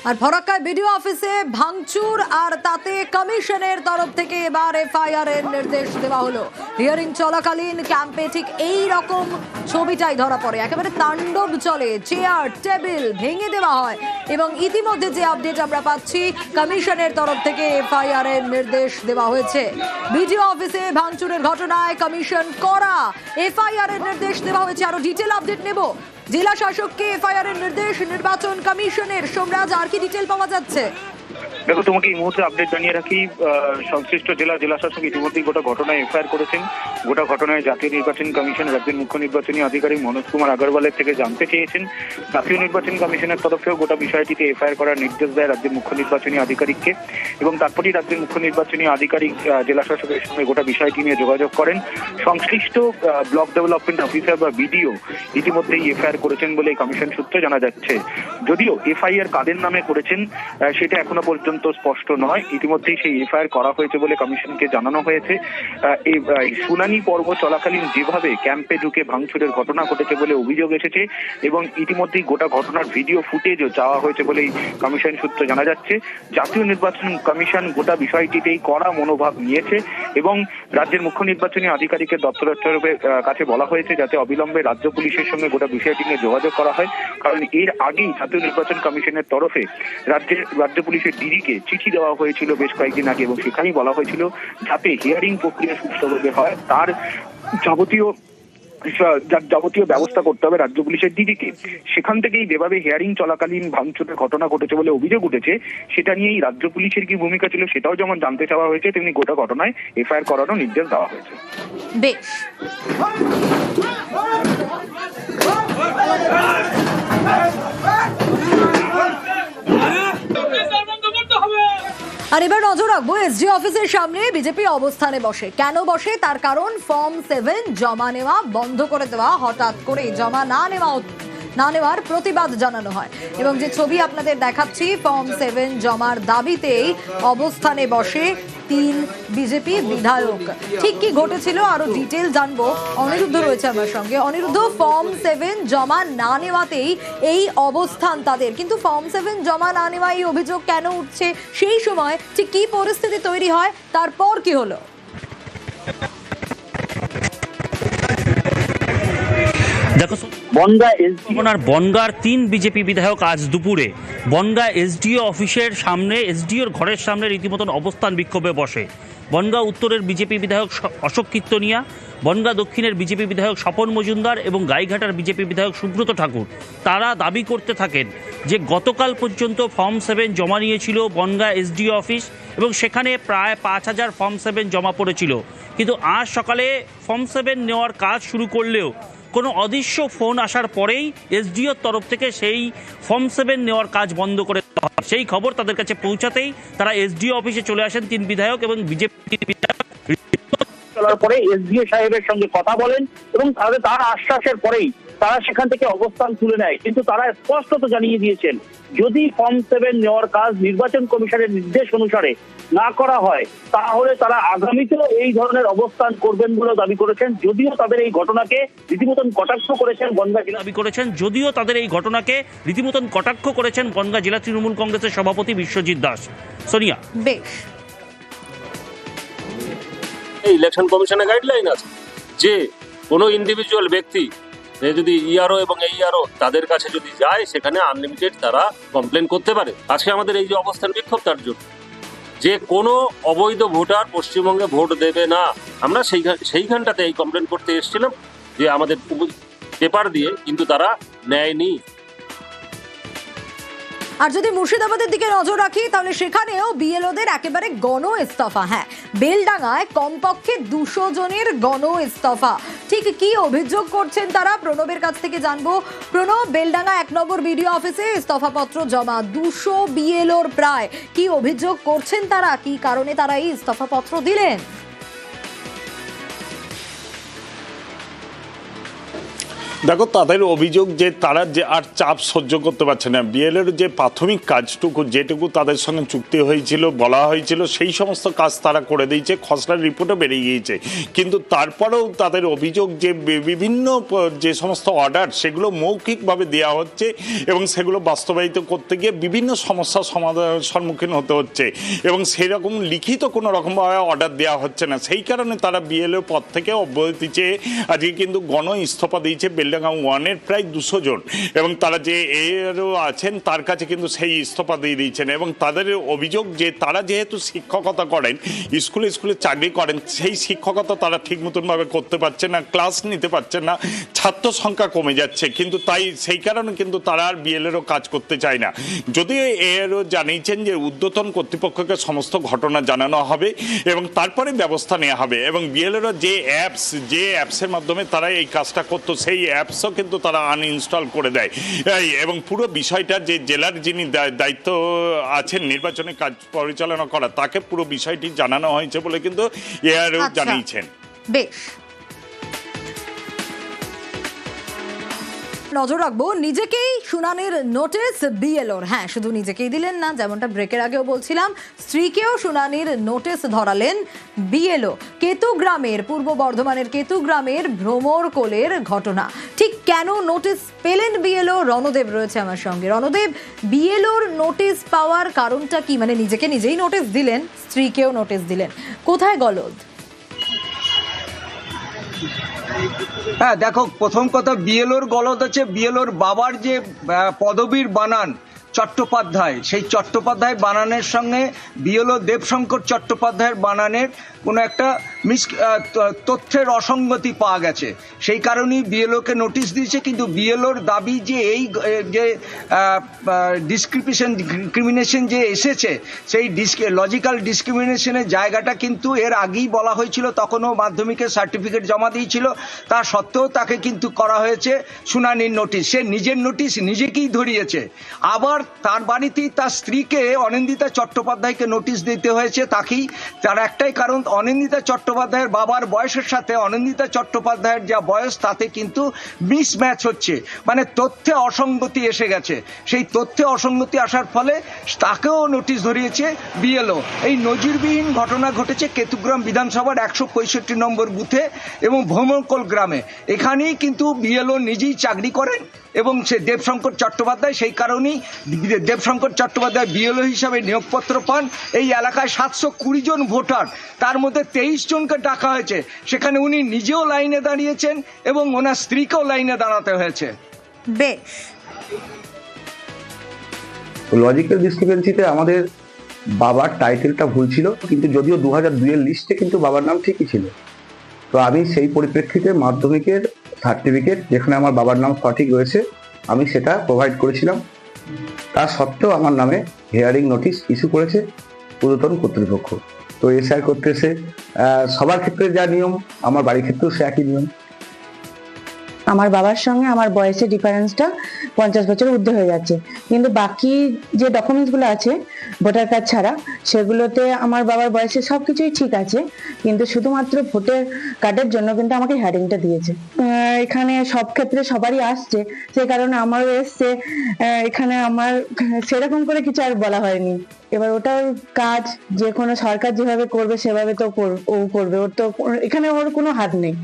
আর ফরাক্কায় BDO অফিসে ভাঙচুর আর তাতে কমিশনের তরফ থেকে এবার এফআইআর এর নির্দেশ দেওয়া হলো। হিয়ারিং চলাকালীন ক্যাম্পে ঠিক এই রকম ছবিটাই ধরা পড়ে, একেবারে তাণ্ডব চলে, চেয়ার টেবিল ভেঙে দেওয়া হয় এবং ইতিমধ্যে যে আপডেট আমরা পাচ্ছি কমিশনের তরফ থেকে এফআইআর এর নির্দেশ দেওয়া হয়েছে। বিডিও অফিসে ভাঙচুরের ঘটনায় কমিশন করা এফআইআর এর নির্দেশ দেওয়া হয়েছে। আরো ডিটেল আপডেট নেব। জেলা শাসককে এফআইআর এর নির্দেশ নির্বাচন কমিশনের। সোমরাজ, আর কি ডিটেল পাওয়া যাচ্ছে? দেখো, তোমাকে এই মুহূর্তে আপডেট জানিয়ে রাখি, সংশ্লিষ্ট জেলা শাসক ইতিমধ্যেই গোটা ঘটনায় এফআইআর করেছেন। গোটা ঘটনায় জাতীয় নির্বাচন কমিশন রাজ্যের মুখ্য নির্বাচনী আধিকারিক মনোজ কুমার আগরওয়ালের থেকে জানতে চেয়েছেন। জাতীয় নির্বাচন কমিশনের তরফেও গোটা বিষয়টিতে এফআইআর করার নির্দেশ দেয় রাজ্যের মুখ্য নির্বাচনী আধিকারিককে এবং তারপরেই রাজ্যের মুখ্য নির্বাচনী আধিকারিক জেলা শাসকের সঙ্গে গোটা বিষয়টি নিয়ে যোগাযোগ করেন। সংশ্লিষ্ট ব্লক ডেভেলপমেন্ট অফিসার বা বিডিও ইতিমধ্যেই এফআইআর করেছেন বলে কমিশন সূত্রে জানা যাচ্ছে। যদিও এফআইআর কাদের নামে করেছেন সেটা এখনো পর্যন্ত স্পষ্ট নয়। ইতিমধ্যেই সেই এফআইআর করা হয়েছে বলে কমিশনকে জানানো হয়েছে। এই শুনানি পর্ব চলাকালীন যেভাবে ক্যাম্পে ঢুকে ভাঙচুরের ঘটনা ঘটেছে বলে অভিযোগ এসেছে এবং ইতিমধ্যেই গোটা ঘটনার ভিডিও ফুটেজও চাওয়া হয়েছে বলেই কমিশন সূত্রে জানা যাচ্ছে। জাতীয় নির্বাচন কমিশন গোটা বিষয়টিতেই কড়া মনোভাব নিয়েছে এবং রাজ্যের মুখ্য নির্বাচনী আধিকারিকের দপ্তরের কাছে বলা হয়েছে যাতে অবিলম্বে রাজ্য পুলিশের সঙ্গে গোটা বিষয়টি নিয়ে যোগাযোগ করা হয়, কারণ এর আগেই জাতীয় নির্বাচন কমিশনের তরফে রাজ্য পুলিশের ডিজিকে চিঠি দেওয়া হয়েছিল বেশ কয়েকদিন আগে এবং সেখানেই বলা হয়েছিল যাতে হিয়ারিং প্রক্রিয়া সুষ্ঠুভাবে হয় তার যাবতীয় ব্যবস্থা করতে হবে রাজ্য পুলিশের ডিজিকে। সেখান থেকেই যেভাবে হিয়ারিং চলাকালীন ভাঙচুরের ঘটনা ঘটেছে বলে অভিযোগ উঠেছে, সেটা নিয়েই রাজ্য পুলিশের কি ভূমিকা ছিল সেটাও যেমন জানতে চাওয়া হয়েছে, তেমনি গোটা ঘটনায় এফআইআর করারও নির্দেশ দেওয়া হয়েছে। বেশ, আর এবার নজর রাখবো এসডি অফিসের সামনে বিজেপি অবস্থানে বসে। কেন বসে তার কারণ, ফর্ম 7 জমা নেওয়া বন্ধ করে দেওয়া, হঠাৎ করে জমা না নেওয়ার প্রতিবাদ জানানো হয় এবং যে ছবি আপনাদের দেখাচ্ছি, ফর্ম 7 জমার দাবিতেই অবস্থানে বসে 3 বিজেপি বিধায়ক। ঠিক কি ঘটেছিল আরো ডিটেল জানবো। অনিরুদ্ধ রয়েছে আমার সঙ্গে। অনিরুদ্ধ, ফর্ম 7 জমা না নেওয়াতেই এই অবস্থান তাদের, কিন্তু ফর্ম 7 জমা না নেওয়া এই অভিযোগ কেন উঠছে, সেই সময় ঠিক কি পরিস্থিতি তৈরি হয়, তারপর কি হলো? দেখো, বনগাঁর 3 বিজেপি বিধায়ক আজ দুপুরে বনগাঁ এসডিও অফিসের সামনে, এসডিওর ঘরের সামনে রীতিমতন অবস্থান বিক্ষোভে বসে। বনগাঁ উত্তরের বিজেপি বিধায়ক অশোক কীর্তনিয়া, বনগাঁ দক্ষিণের বিজেপি বিধায়ক স্বপন মজুমদার এবং গাইঘাটার বিজেপি বিধায়ক সুব্রত ঠাকুর। তারা দাবি করতে থাকেন যে গতকাল পর্যন্ত ফর্ম 7 জমা নিয়েছিল বনগাঁ এসডিও অফিস এবং সেখানে প্রায় 5000 ফর্ম 7 জমা পড়েছিল, কিন্তু আজ সকালে ফর্ম 7 নেওয়ার কাজ শুরু করলেও কোনো অদৃশ্য ফোন আসার পরেই এসডিওর তরফ থেকে সেই ফর্ম 7 নেওয়ার কাজ বন্ধ করে দেওয়া হয়। সেই খবর তাদের কাছে পৌঁছাতেই তারা এসডিও অফিসে চলে আসেন 3 বিধায়ক এবং বিজেপি বিধায়ক। চলার পরে এসডিও সাহেবের সঙ্গে কথা বলেন এবং তার আশ্বাসের পরেই তারা সেখান থেকে অবস্থান তুলে নেয়, কিন্তু তারা স্পষ্টত জানিয়ে দিয়েছেন যদি ফর্ম 7 নেওয়ার কাজ নির্বাচন কমিশনের নির্দেশ অনুসারে না করা হয় তাহলে তারা আগামীতেও এই ধরনের অবস্থান করবেন বলে দাবি করেছেন। যদিও তাদের এই ঘটনাকে রীতিমতন কটাক্ষ করেছেন বনগাঁ জেলা তৃণমূল কংগ্রেসের সভাপতি বিশ্বজিৎ দাস। সোনিয়া, বেশ, ইলেকশন কমিশনের গাইডলাইন আছে যে কোনো ইন্ডিভিজুয়াল ব্যক্তি যদি ইআরও এবং এইআরও তাদের কাছে যদি যায় সেখানে আনলিমিটেড তারা কমপ্লেন করতে পারে। আজকে আমাদের এই যে অবস্থান বিক্ষোভ তার জন্য যে কোনো অবৈধ ভোটার পশ্চিমবঙ্গে ভোট দেবে না। আমরা সেইখানটাতে এই কমপ্লেন করতে এসেছিলাম যে আমাদের পেপার দিয়ে, কিন্তু তারা নেয়নি। আর যদি মুর্শিদাবাদের দিকে নজর রাখি তাহলে সেখানেও বিএলওদের একেবারে গণ ইস্তফা। হ্যাঁ, বেলডাঙ্গায় কমপক্ষে 200 জনের গণ ইস্তফা। ঠিক কি অভিযোগ করছেন তারা, প্রণবের কাছ থেকে জানবো। প্রণব, বেলডাঙ্গা 1 নম্বর বিডিও অফিসে ইস্তফাপত্র জমা, 200 বিএলওর প্রায়, কি অভিযোগ করছেন তারা, কি কারণে তারা এই ইস্তফাপত্র দিলেন? দেখো, তাদের অভিযোগ যে তারা যে আর চাপ সহ্য করতে পারছে না। বিএলএর যে প্রাথমিক কাজটুকু যেটুকু তাদের সঙ্গে চুক্তি হয়েছিল, বলা হয়েছিল, সেই সমস্ত কাজ তারা করে দিয়েছে, খসড়ার রিপোর্টও বেরিয়ে গিয়েছে। কিন্তু তারপরেও তাদের অভিযোগ যে বিভিন্ন যে সমস্ত অর্ডার সেগুলো মৌখিকভাবে দেওয়া হচ্ছে এবং সেগুলো বাস্তবায়িত করতে গিয়ে বিভিন্ন সমস্যার সম্মুখীন হতে হচ্ছে এবং সেরকম লিখিত কোনো রকমভাবে অর্ডার দেওয়া হচ্ছে না। সেই কারণে তারা বিএলএর পদ থেকে অব্যাহতি চেয়ে আজকে কিন্তু গণ ইস্তফা দিয়েছে বেলডাঙ্গা 1-এর প্রায় 200 জন এবং তারা যে এরও আছেন তার কাছে কিন্তু সেই ইস্তফা দিয়ে দিয়েছেন। এবং তাদের অভিযোগ যে তারা যেহেতু শিক্ষকতা করেন, স্কুলে চাকরি করেন, সেই শিক্ষকতা তারা ঠিক মতনভাবে করতে পারছে না, ক্লাস নিতে পারছেন না, ছাত্র সংখ্যা কমে যাচ্ছে, কিন্তু তাই সেই কারণে কিন্তু তারা আর বিএলএরও কাজ করতে চায় না। যদিও এরও জানিয়েছেন যে ঊর্ধ্বতন কর্তৃপক্ষকে সমস্ত ঘটনা জানানো হবে এবং তারপরে ব্যবস্থা নেওয়া হবে। এবং বিএলএরও যে অ্যাপসের মাধ্যমে তারা এই কাজটা করতো সেই অ্যাপসও কিন্তু তারা আনইনস্টল করে দেয় এবং পুরো বিষয়টা যে জেলার যিনি দায়িত্ব আছেন নির্বাচনী কাজ পরিচালনা করা, তাকে পুরো বিষয়টি জানানো হয়েছে বলে কিন্তু এআরও জানিয়েছেন। বেশ, নজর রাখবো নিজেকেই শুনানির নোটিশ বিএলওর। হ্যাঁ, শুধু নিজেকেই দিলেন না, যেমনটা ব্রেকের আগেও বলছিলাম, স্ত্রীকেও শুনানির নোটিশ ধরালেন বিএলও। কেতুগ্রামের, পূর্ব বর্ধমানের কেতুগ্রামের ভ্রমর কোলের ঘটনা, ঠিক কেন নোটিশ পেলেন বিএলও? রণদেব রয়েছে আমার সঙ্গে। রণদেব, বিএলওর নোটিশ পাওয়ার কারণটা কি? মানে নিজেকে নিজেই নোটিশ দিলেন, স্ত্রীকেও নোটিশ দিলেন, কোথায় গলদ? হ্যাঁ দেখো, প্রথম কথা, বিএলওর গলদ আছে বিএলওর বাবার যে পদবীর বানান চট্টোপাধ্যায়, সেই চট্টোপাধ্যায় বানানের সঙ্গে বিএলও দেবশঙ্কর চট্টোপাধ্যায়ের বানানের কোনো একটা তথ্যের অসঙ্গতি পাওয়া গেছে, সেই কারণেই বিএলওকে নোটিশ দিয়েছে। কিন্তু বিএলওর দাবি যে এই যে ডিসক্রিমিনেশন যে এসেছে, সেই লজিক্যাল ডিসক্রিমিনেশনের জায়গাটা কিন্তু এর আগেই বলা হয়েছিল, তখনও মাধ্যমিকের সার্টিফিকেট জমা দিয়েছিল, তা সত্ত্বেও তাকে কিন্তু করা হয়েছে শুনানির নোটিশ। সে নিজের নোটিশ নিজেকেই ধরিয়েছে। আবার তার বাড়িতেই তার স্ত্রীকে অনিন্দিতা চট্টোপাধ্যায়কে নোটিশ দিতে হয়েছে, তাকেই। তার একটাই কারণ, অনিন্দিতা চট্টোপাধ্যায়ের বাবার বয়সের সাথে অনিন্দিতা চট্টোপাধ্যায়ের যা বয়স তাতে কিন্তু মিসম্যাচ হচ্ছে, মানে তথ্যে অসঙ্গতি এসে গেছে। সেই তথ্যে অসঙ্গতি আসার ফলে তাকেও নোটিশ ধরিয়েছে বিএলও। এই নজিরবিহীন ঘটনা ঘটেছে কেতুগ্রাম বিধানসভার 165 নম্বর বুথে এবং ভ্রমরকোল গ্রামে। এখানেই কিন্তু বিএলও নিজেই চাকরি করেন এবং সে দেবশঙ্কর চট্টোপাধ্যায়, সেই কারণেই দেবশঙ্কর চট্টোপাধ্যায় বিএলও হিসাবে নিয়োগপত্র পান। এই এলাকায় 720 জন ভোটার, তার মধ্যে 23 জনকে ডাকা হয়েছে, সেখানে উনি নিজেও লাইনে দাঁড়িয়েছেন এবং ওনার স্ত্রীকেও লাইনে দাঁড়াতে হয়েছে। বেশ, লজিক্যাল ডিসক্রিপেন্সিতে আমাদের বাবার টাইটেলটা ভুল ছিল, কিন্তু যদিও 2002-এর লিস্টে কিন্তু বাবার নাম ঠিকই ছিল। তো আমি সেই পরিপ্রেক্ষিতে মাধ্যমিকের সার্টিফিকেট যেখানে আমার বাবার নাম সঠিক রয়েছে আমি সেটা প্রোভাইড করেছিলাম। তা সত্ত্বেও আমার নামে হিয়ারিং নোটিশ ইস্যু করেছে ঊর্ধ্বতন কর্তৃপক্ষ। তো এসআই করতে এসে সবার ক্ষেত্রে যা নিয়ম, আমার বাড়ির ক্ষেত্রেও সে একই নিয়ম। আমার বাবার সঙ্গে আমার বয়সের ডিফারেন্সটা 50 বছরের ঊর্ধ্বে হয়ে যাচ্ছে, কিন্তু বাকি যে ডকুমেন্টসগুলো আছে ভোটার কার্ড ছাড়া, সেগুলোতে আমার বাবার বয়সে সবকিছুই ঠিক আছে, কিন্তু শুধুমাত্র ভোটার কার্ডের জন্য কিন্তু আমাকে হিয়ারিংটা দিয়েছে। এখানে সব ক্ষেত্রে সবারই আসছে, সেই কারণে আমারও এসছে। এখানে আমার সেরকম করে কিছু আর বলা হয়নি। এবার ওটার কাজ যে কোনো সরকার যেভাবে করবে সেভাবে তো ও করবে, ওর তো এখানে ওর কোনো হাত নেই।